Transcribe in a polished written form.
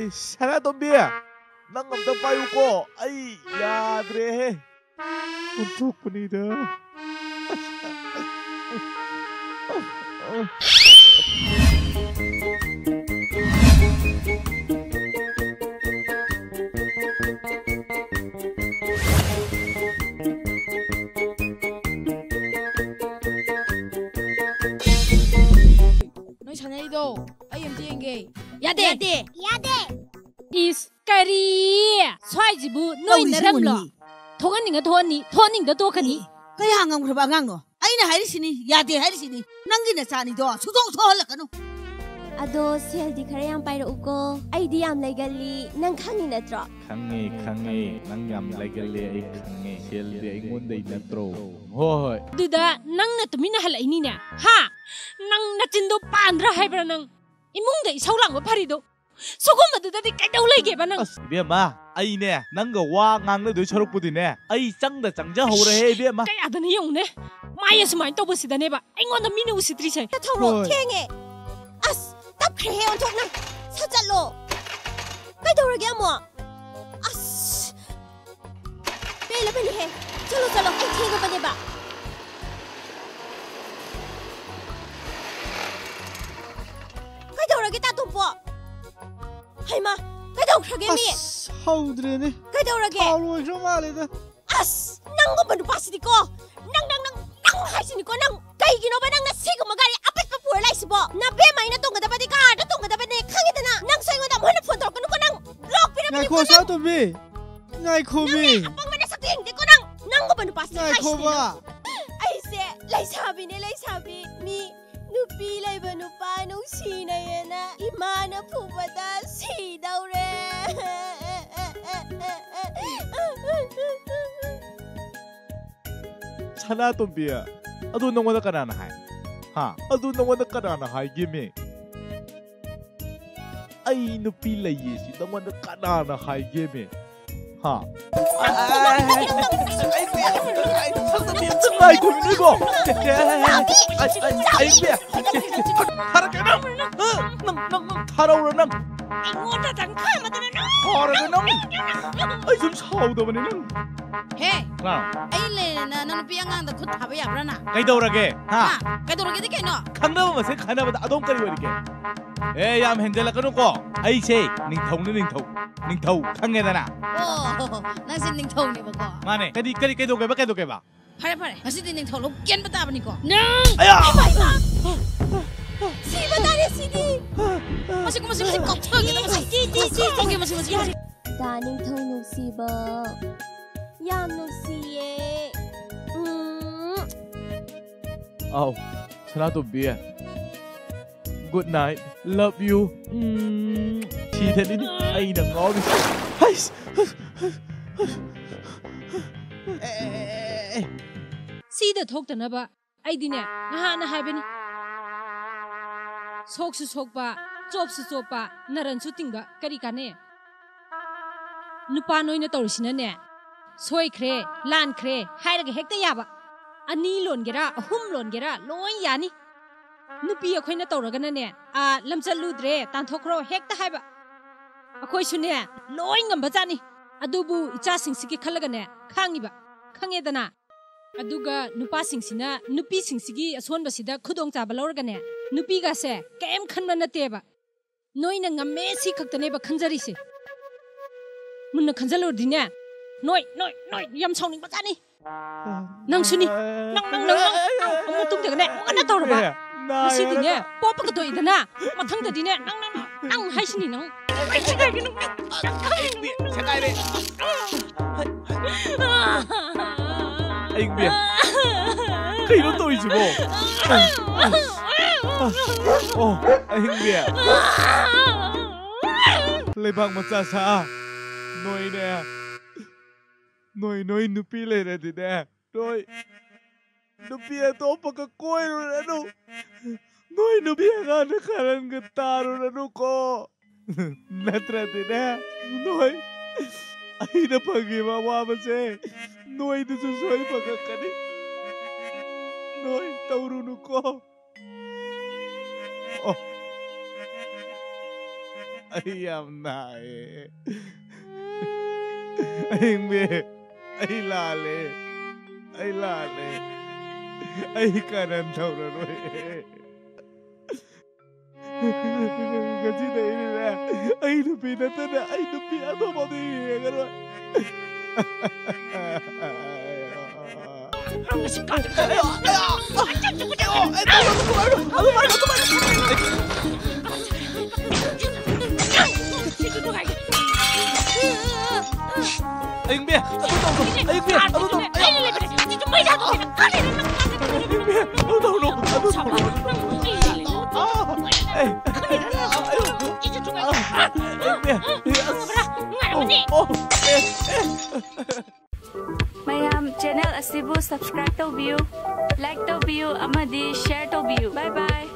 ꯁꯅꯥꯇꯣꯝꯕꯤ ꯅꯪ ꯑꯝꯇ ꯄꯥꯏꯌꯨꯀꯣ ꯑꯩ ꯌꯥꯗ꯭ꯔꯦ ꯑꯣꯟꯊꯣꯛꯄꯅꯤꯗ ꯅꯣꯏ ꯁꯥꯟꯅꯔꯤꯗꯣ ꯑꯩ ꯑꯝꯇ ꯌꯦꯡꯒꯦ ꯌꯥꯗꯦ ꯏꯁ ꯀꯔꯤ ꯁ꯭ꯋꯥꯏꯁꯤꯕꯨ ꯅꯣꯏ ꯅꯔꯝꯂꯣ ꯊꯣꯛꯍꯟꯅꯤꯡꯉ ꯊꯣꯛꯍꯟꯅꯤ ꯊꯣꯛꯍꯟꯅꯤꯡꯗ ꯇꯣꯛꯀꯅꯤ ꯀꯌꯥ ꯉꯝꯈ꯭ꯔꯕ ꯑꯉꯥꯡꯅꯣ ꯑꯩꯅ ꯍꯥꯏꯔꯤꯁꯤꯅꯤ ꯌꯥꯗꯦ ꯍꯥꯏꯔꯤꯁꯤꯅꯤ ꯅꯪꯒꯤ ꯅꯆꯥꯅꯤꯗꯣ ꯁꯨꯡꯊꯣꯛ ꯊꯣꯛꯍꯜꯂꯛꯀꯅꯨ ꯑꯗꯣ ꯁꯦꯜꯗꯤ ꯈꯔ ꯌꯥꯝ ꯄꯥꯏꯔꯛꯎꯀꯣ ꯑꯩꯗꯤ ꯌꯥꯝ ꯂꯩꯒꯜꯂꯤ ꯅꯪ ꯈꯪꯉꯤ ꯅꯠꯇ꯭ꯔꯣ ꯈꯪꯉꯦ ꯅꯪ ꯌꯥꯝ ꯂꯩꯒꯜꯂꯦ ꯑꯩ ꯈꯪꯉꯦ ꯁꯦꯜꯗꯤ ꯑꯩꯉꯣꯟꯗꯩ ꯅꯠꯇ꯭ꯔꯣ ꯍꯣꯏ ꯑꯗꯨꯗ ꯅꯪꯅ ꯇꯨꯃꯤꯟꯅ ꯍꯜꯂꯛꯏꯅꯤꯅꯦ ꯍꯥ ꯅꯪ ꯅꯆꯤꯟꯗꯣ ꯄꯥꯟꯗ꯭ꯔꯥ ꯍꯥꯏꯕ꯭ꯔꯥ ꯅꯪ ꯏꯃꯨꯡꯗ ꯏꯁꯧ ꯂꯥꯡꯕ ꯐꯔꯤꯗꯣ ꯁꯨꯒꯨꯝꯕꯗꯨꯗꯗꯤ ꯀꯩꯗꯧ ꯂꯩꯒꯦꯕ ꯅꯪ 이베마 ꯑꯩꯅꯦ ꯅꯪꯒ ꯋꯥ ꯉꯥꯡꯅꯗꯣꯏ ꯁꯔꯨꯛꯄꯨꯗꯤꯅꯦ ꯑꯩ ꯆꯪꯍꯧꯔꯦꯍꯦ 이베마 ꯀꯌꯥꯗꯅ ꯌꯦꯡꯉꯨꯅꯦ ꯃꯥꯏ ꯑꯁꯨꯃꯥꯏꯅ ꯇꯧꯕꯁꯤꯗꯅꯦꯕ ꯑꯩꯉꯣꯟꯗ ꯃꯤꯅ ꯎꯁꯤꯠꯇ꯭ꯔꯤꯁꯦ ꯊꯧꯔꯣ ꯊꯦꯡꯉꯦ ꯑꯁ ꯇꯞꯈ꯭ꯔꯦꯍꯦ ꯑꯣꯟꯊꯣꯛ ꯅꯪ ꯁꯠ ꯆꯠꯂꯣ ꯀꯩꯗꯧꯔꯒꯦ ꯑꯃꯨꯛ ꯑꯁ ꯄꯦꯜꯂꯕꯅꯤꯍꯦ ꯆꯠꯂꯣ ꯑꯩ ꯊꯦꯡꯉꯕꯅꯦꯕ ꯀꯩꯗꯧꯔꯒꯦ ꯇꯥꯇꯣꯝꯄꯣ ꯍꯩꯃꯥ ꯀꯩꯗꯧꯈ꯭ꯔꯒꯦ ꯃꯤ ꯍꯧꯗ꯭ꯔꯦꯅꯦ ꯀꯩꯗꯧꯔꯒꯦ ꯂꯣꯏꯈ꯭ꯔ ꯃꯥꯜꯂꯦꯗ ꯑꯁ ꯅꯪꯒꯨꯝꯕ ꯅꯨꯄꯥꯁꯤꯗꯤꯀꯣ ꯅꯪ ꯍꯥꯏꯁꯤꯅꯤꯀꯣ ꯅꯪ ꯀꯩꯒꯤꯅꯣꯕ ꯅꯪꯅ ꯁꯤꯒꯨꯝꯕ ꯒꯥꯔꯤ ꯑꯄꯤꯛꯄ ꯄꯨꯔ ꯂꯥꯛꯏꯁꯤꯕꯣ ꯅꯕꯦꯝꯃ ꯑꯩꯅ ꯇꯣꯡꯒꯗꯕꯗꯤ ꯀꯥꯔꯗ ꯇꯣꯡꯒꯗꯕꯅꯦ ꯈꯪꯉꯤꯗꯅ ꯅꯪꯁꯨ ꯑꯩꯉꯣꯟꯗ ꯑꯃꯨꯛ ꯍꯟꯅ ꯐꯣꯟ ꯇꯧꯔꯛꯀꯅꯨꯀꯣ ꯅꯪ ꯂꯣꯛ ꯄꯤꯔꯛꯀꯅꯨꯀꯣ ꯉꯥꯏꯈꯣ ꯁꯅꯥꯇꯣꯝꯕꯤ ꯉꯥꯏꯈꯣꯃꯤ ꯑꯄꯪꯕ ꯅꯁꯛꯇꯣ ꯌꯦꯡꯗꯦꯀꯣ ꯅꯪꯒꯨꯝꯕ ꯅꯨꯄꯥꯁꯤꯗꯤ ꯍꯥꯏꯁꯤꯅꯤ ꯑꯩꯁꯦ ꯂꯩꯁꯥꯕꯤꯅꯦ ꯂꯩꯁꯥꯕꯤ ꯃꯤ ꯅꯨꯄꯤ ꯂꯩꯕ ꯅꯨꯄꯥ ꯅꯨꯡꯁꯤꯅꯩꯌꯦꯅ ꯏꯃꯥꯅ ꯐꯨꯕꯗ ꯁꯤꯗꯧꯔꯦ ꯁꯅꯥꯇꯣꯝꯕꯤ ꯑꯗꯨ ꯅꯉꯣꯟꯗ ꯀꯅꯥꯅ ꯍꯥꯏ ꯍꯥ ꯑꯗꯨ ꯅꯉꯣꯟꯗ ꯀꯅꯥꯅ ꯍꯥꯏꯒꯦꯃꯤ ꯑꯩ ꯅꯨꯄꯤ ꯂꯩꯌꯦ ꯁꯤ ꯅꯉꯣꯟꯗ ꯀꯅꯥꯅ ꯍꯥꯏꯒꯦꯃꯤ ꯍꯥ ꯉꯥꯏꯈꯣꯃꯤꯅꯤꯀꯣ ꯅꯪ ꯊꯥꯔꯧꯔ ꯅꯪ ꯑꯩꯉꯣꯟꯗ ꯇꯪ ꯈꯥꯝꯃꯗꯅ ꯅꯪ ꯊꯥꯔꯒ ꯅꯪ ꯑꯩ ꯁꯨꯝ ꯁꯥꯎꯗꯕꯅꯤ ꯅꯪ ꯍꯦ ꯑꯩ ꯂꯩꯔꯦꯅ ꯅꯪ ꯅꯨꯄꯤ ꯑꯉꯥꯡꯗ ꯈꯨꯠ ꯊꯥꯕ ꯌꯥꯕ꯭ꯔꯥꯅ ꯀꯩꯗꯧꯔꯒꯦ ꯍꯥ ꯀꯩꯗꯧꯔꯒꯦꯗꯤ ꯀꯩꯅꯣ ꯈꯪꯅꯕ ꯃꯁꯦꯟ ꯈꯟꯅꯕꯗ ꯑꯗꯣꯝ ꯀꯔꯤ ꯑꯣꯏꯔꯤꯒꯦ ꯌꯥꯝ ꯍꯦꯟꯖꯜꯂꯛꯀꯅꯨꯀꯣ ꯑꯩꯁꯦ ꯅꯤꯡꯊꯧ ꯈꯪꯉꯦꯗꯅ ꯑꯣ ꯅꯪꯁꯦ ꯅꯤꯡꯊꯧꯅꯦꯕꯀꯣ ꯃꯥꯅꯦ ꯀꯩꯗꯧꯒꯦꯕ ꯐꯔꯦ ꯉꯁꯤꯗꯤ ꯅꯤꯡꯊꯧ ꯂꯧ ꯀꯦꯟꯕ ꯇꯥꯕꯅꯤꯀꯣ ꯅꯪ ꯁꯤꯕ ꯇꯥꯔꯦ ꯁꯤꯗꯤ ꯃꯁꯤ ꯀꯥꯎꯊꯒꯦꯗ ꯃꯁꯤ ꯗꯥ ꯅꯤꯡꯊꯧ ꯅꯨꯡꯁꯤꯕ ꯌꯥꯝ ꯅꯨꯡꯁꯤꯌꯦ ꯑꯥꯎ ꯁꯅꯥꯇꯣꯝꯕꯤ ꯒꯨꯗ ꯅꯥꯏꯠ ꯂꯚ ꯌꯨ ꯁꯤꯗꯅꯤꯅꯤ ꯑꯩꯅ ꯉꯥꯎꯔꯤꯁꯦ ꯁꯤꯗ ꯊꯣꯛꯇꯅꯕ ꯑꯩꯗꯤꯅꯦ ꯅꯍꯥꯟꯅ ꯍꯥꯏꯕꯅꯤ ꯁꯣꯛꯁꯨ ꯁꯣꯛꯄ ꯆꯣꯞꯁꯨ ꯆꯣꯞꯄ ꯅꯔꯟꯁꯨ ꯇꯤꯡꯕ ꯀꯔꯤ ꯀꯥꯟꯅꯩ ꯅꯨꯄꯥ ꯅꯣꯏꯅ ꯇꯧꯔꯤꯁꯤꯅꯅꯦ ꯁꯣꯏꯈ꯭ꯔꯦ ꯂꯥꯟꯈ꯭ꯔꯦ ꯍꯥꯏꯔꯒ ꯍꯦꯛꯇ ꯌꯥꯕ 2 ꯂꯣꯟꯒꯦꯔꯥ 3 ꯂꯣꯟꯒꯦꯔꯥ ꯂꯣꯏ ꯌꯥꯅꯤ ꯅꯨꯄꯤ ꯑꯩꯈꯣꯏꯅ ꯇꯧꯔꯒꯅꯅꯦ ꯂꯝꯆꯠꯂꯨꯗ꯭ꯔꯦ ꯇꯥꯟꯊꯣꯛꯈ꯭ꯔꯣ ꯍꯦꯛꯇ ꯍꯥꯏꯕ ꯑꯩꯈꯣꯏꯁꯨꯅꯦ ꯂꯣꯏ ꯉꯝꯕ ꯖꯥꯠꯅꯤ ꯑꯗꯨꯕꯨ ꯏꯆꯥꯁꯤꯡꯁꯤꯒꯤ ꯈꯜꯂꯒꯅꯦ ꯈꯪꯉꯦꯗꯅ ꯑꯗꯨꯒ ꯅꯨꯄꯥꯁꯤꯡꯁꯤꯅ ꯅꯨꯄꯤꯁꯤꯡꯁꯤꯒꯤ ꯑꯁꯣꯟꯕꯁꯤꯗ ꯈꯨꯗꯣꯡꯆꯥꯕ ꯂꯧꯔꯒꯅꯦ ꯅꯨꯄꯤꯒꯁꯦ ꯀꯩꯝ ꯈꯟꯕ ꯅꯠꯇꯦꯕ ꯅꯣꯏꯅ ꯉꯝꯃꯦ ꯁꯤ ꯈꯛꯇꯅꯦꯕ ꯈꯟꯖꯔꯤꯁꯦ ꯃꯨꯟꯅ ꯈꯟꯖꯜꯂꯨꯔꯗꯤꯅꯦ ꯅꯣꯏ ꯌꯥꯝ ꯁꯥꯎꯅꯤꯡꯕ ꯖꯥꯠꯅꯤ ꯅꯪꯁꯨꯅꯤ ꯅꯪ ꯃꯇꯨꯡꯗꯒꯅꯦ ꯀꯟꯅ ꯇꯧꯔꯕ ꯉꯁꯤꯗꯤꯅꯦ ꯄꯣꯞꯄꯒ ꯇꯣꯛꯏꯗꯅ ꯃꯊꯪꯗꯗꯤꯅꯦ ꯅꯪ ꯍꯥꯏꯁꯤꯅꯤ ꯅꯪ ꯑꯩꯡꯕꯤ ꯀꯩꯅꯣ ꯇꯧꯔꯤꯁꯤꯕꯣ ꯑꯍꯤꯡꯕꯤ ꯂꯩꯕꯥꯛ ꯃꯆꯥ ꯁꯥ ꯅꯣꯏ ꯅꯨꯄꯤ ꯂꯩꯔꯗꯤꯅꯦ ꯅꯣꯏ ꯅꯨꯄꯤ ꯑꯇꯣꯞꯄꯒ ꯀꯣꯏꯔꯨꯔꯅꯨ ꯅꯣꯏ ꯅꯨꯄꯤ ꯑꯉꯥꯡꯅ ꯈꯔꯟꯒ ꯇꯥꯔꯨꯔꯅꯨꯀꯣ ꯅꯠꯇ꯭ꯔꯗꯤꯅꯦ ꯅꯣꯏ ꯑꯩꯅ ꯐꯪꯉꯤꯕ ꯑꯋꯥꯕꯁꯦ ꯅꯣꯏꯗꯁꯨ ꯁꯣꯏ ꯐꯪꯉꯛꯀꯅꯤ ꯅꯣꯏ ꯇꯧꯔꯨꯅꯨꯀꯣ ai yam nai ai me ai lale ai kanan thau na roi gaji dai ni na ai nu pi na ta na ai nu pi ado mo di ga roi anh bia anh bia Mayam channel asibu subscribe to view like to view amadi share to view bye bye